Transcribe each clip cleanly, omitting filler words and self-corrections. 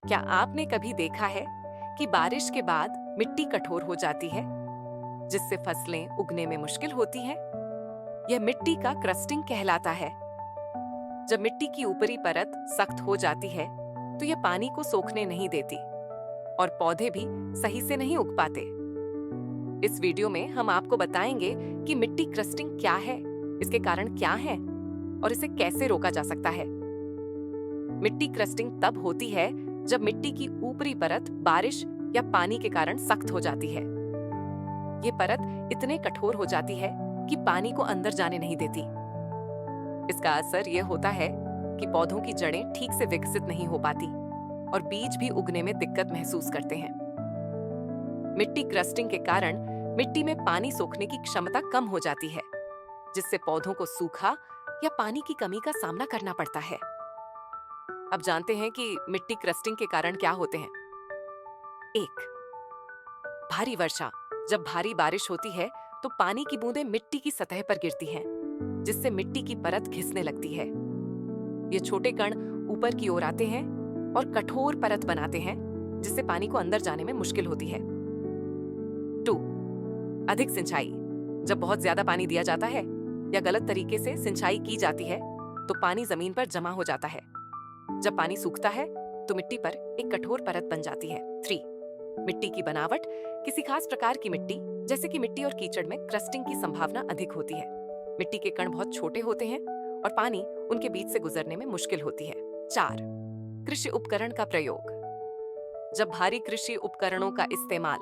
क्या आपने कभी देखा है कि बारिश के बाद मिट्टी कठोर हो जाती है, जिससे फसलें उगने में मुश्किल होती हैं? यह मिट्टी का क्रस्टिंग कहलाता है। जब मिट्टी की ऊपरी परत सख्त हो जाती है, तो यह पानी को सोखने नहीं देती और पौधे भी सही से नहीं उग पाते। इस वीडियो में हम आपको बताएंगे कि मिट्टी क्रस्टिंग क्या है, इसके कारण क्या हैं और इसे कैसे रोका जा सकता है। मिट्टी क्रस्टिंग तब होती है जब मिट्टी की ऊपरी परत बारिश या पानी के कारण सख्त हो जाती है। ये परत इतने कठोर हो जाती है कि पानी को अंदर जाने नहीं देती। इसका असर यह होता है कि पौधों की जड़ें ठीक से विकसित नहीं हो पाती और बीज भी उगने में दिक्कत महसूस करते हैं। मिट्टी क्रस्टिंग के कारण मिट्टी में पानी सोखने की क्षमता कम हो जाती है, जिससे पौधों को सूखा या पानी की कमी का सामना करना पड़ता है। अब जानते हैं कि मिट्टी क्रस्टिंग के कारण क्या होते हैं। 1. भारी वर्षा। जब भारी बारिश होती है तो पानी की बूंदें मिट्टी की सतह पर गिरती हैं, जिससे मिट्टी की परत घिसने लगती है। ये छोटे कण ऊपर की ओर आते हैं और कठोर परत बनाते हैं, जिससे पानी को अंदर जाने में मुश्किल होती है। 2. अधिक सिंचाई। जब बहुत ज्यादा पानी दिया जाता है या गलत तरीके से सिंचाई की जाती है तो पानी जमीन पर जमा हो जाता है। जब पानी सूखता है तो मिट्टी पर एक कठोर परत बन जाती है। 3. मिट्टी की बनावट। किसी खास प्रकार की मिट्टी, जैसे कि मिट्टी और कीचड़ में क्रस्टिंग की संभावना अधिक होती है। मिट्टी के कण बहुत छोटे होते हैं और पानी उनके बीच से गुजरने में मुश्किल होती है। 4. कृषि उपकरण का प्रयोग। जब भारी कृषि उपकरणों का इस्तेमाल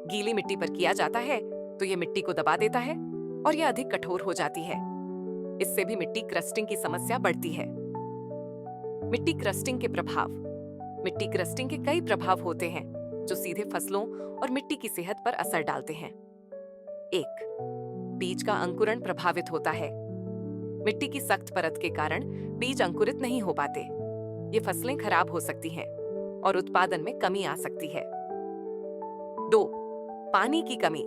गीली मिट्टी पर किया जाता है तो यह मिट्टी को दबा देता है और यह अधिक कठोर हो जाती है। इससे भी मिट्टी क्रस्टिंग की समस्या बढ़ती है। मिट्टी क्रस्टिंग के प्रभाव। मिट्टी क्रस्टिंग के कई प्रभाव होते हैं जो सीधे फसलों और मिट्टी की सेहत पर असर डालते हैं। 1. बीज का अंकुरण प्रभावित होता है। मिट्टी की सख्त परत के कारण बीज अंकुरित नहीं हो पाते। ये फसलें खराब हो सकती हैं और उत्पादन में कमी आ सकती है। 2. पानी की कमी।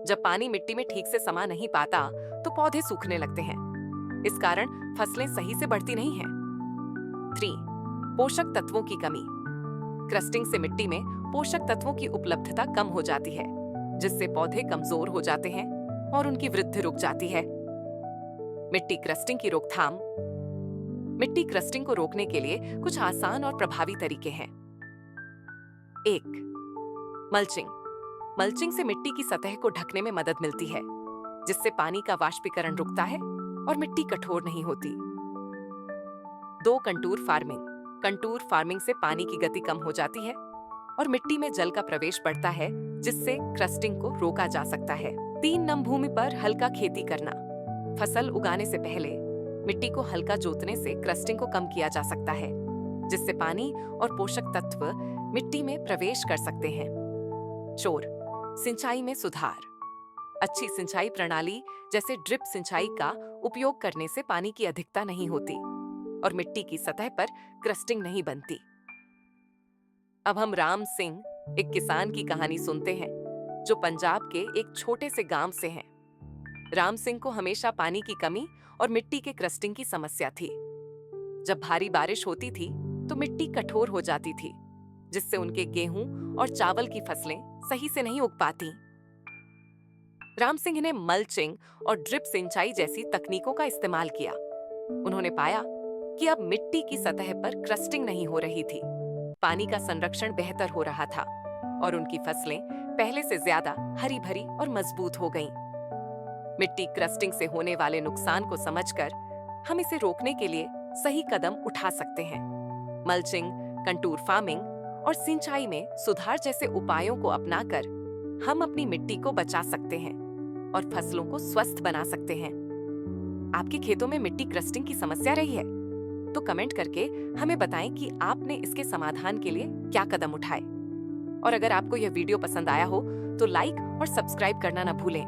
जब पानी मिट्टी में ठीक से समा नहीं पाता तो पौधे सूखने लगते हैं। इस कारण फसलें सही से बढ़ती नहीं हैं। 3. पोषक तत्वों की कमी। क्रस्टिंग से मिट्टी में पोषक तत्वों की उपलब्धता कम हो जाती है, जिससे पौधे कमजोर हो जाते हैं और उनकी वृद्धि रुक जाती है। मिट्टी क्रस्टिंग की रोकथाम। मिट्टी क्रस्टिंग को रोकने के लिए कुछ आसान और प्रभावी तरीके हैं। 1. मल्चिंग। मल्चिंग से मिट्टी की सतह को ढकने में मदद मिलती है, जिससे पानी का वाष्पीकरण रुकता है और मिट्टी कठोर नहीं होती। 2. Contour farming. कंटूर फार्मिंग से पानी की गति कम हो जाती है और मिट्टी में जल का प्रवेश बढ़ता है, जिससे क्रस्टिंग को रोका जा सकता है। 3. नम भूमि पर हल्का खेती करना। फसल उगाने से पहले मिट्टी को हल्का जोतने से क्रस्टिंग को कम किया जा सकता है, जिससे पानी और पोषक तत्व मिट्टी में प्रवेश कर सकते हैं। 4. सिंचाई में सुधार। अच्छी सिंचाई प्रणाली जैसे ड्रिप सिंचाई का उपयोग करने से पानी की अधिकता नहीं होती और मिट्टी की सतह पर क्रस्टिंग नहीं बनती। अब हम राम सिंह, एक किसान की कहानी सुनते हैं जो पंजाब के एक छोटे से गांव से हैं। राम सिंह को हमेशा पानी की कमी और मिट्टी के क्रस्टिंग की समस्या थी। जब भारी बारिश होती थी तो मिट्टी कठोर हो जाती थी, जिससे उनके गेहूं और चावल की फसलें सही से नहीं उग पाती। राम सिंह ने मल्चिंग और ड्रिप सिंचाई जैसी तकनीकों का इस्तेमाल किया। उन्होंने पाया कि अब मिट्टी की सतह पर क्रस्टिंग नहीं हो रही थी, पानी का संरक्षण बेहतर हो रहा था और उनकी फसलें पहले से ज्यादा हरी भरी और मजबूत हो गईं। मिट्टी क्रस्टिंग से होने वाले नुकसान को समझकर हम इसे रोकने के लिए सही कदम उठा सकते हैं। मल्चिंग, कंटूर फार्मिंग और सिंचाई में सुधार जैसे उपायों को अपनाकर हम अपनी मिट्टी को बचा सकते हैं और फसलों को स्वस्थ बना सकते हैं। आपके खेतों में मिट्टी क्रस्टिंग की समस्या रही है तो कमेंट करके हमें बताएं कि आपने इसके समाधान के लिए क्या कदम उठाए। और अगर आपको यह वीडियो पसंद आया हो तो लाइक और सब्सक्राइब करना न भूलें।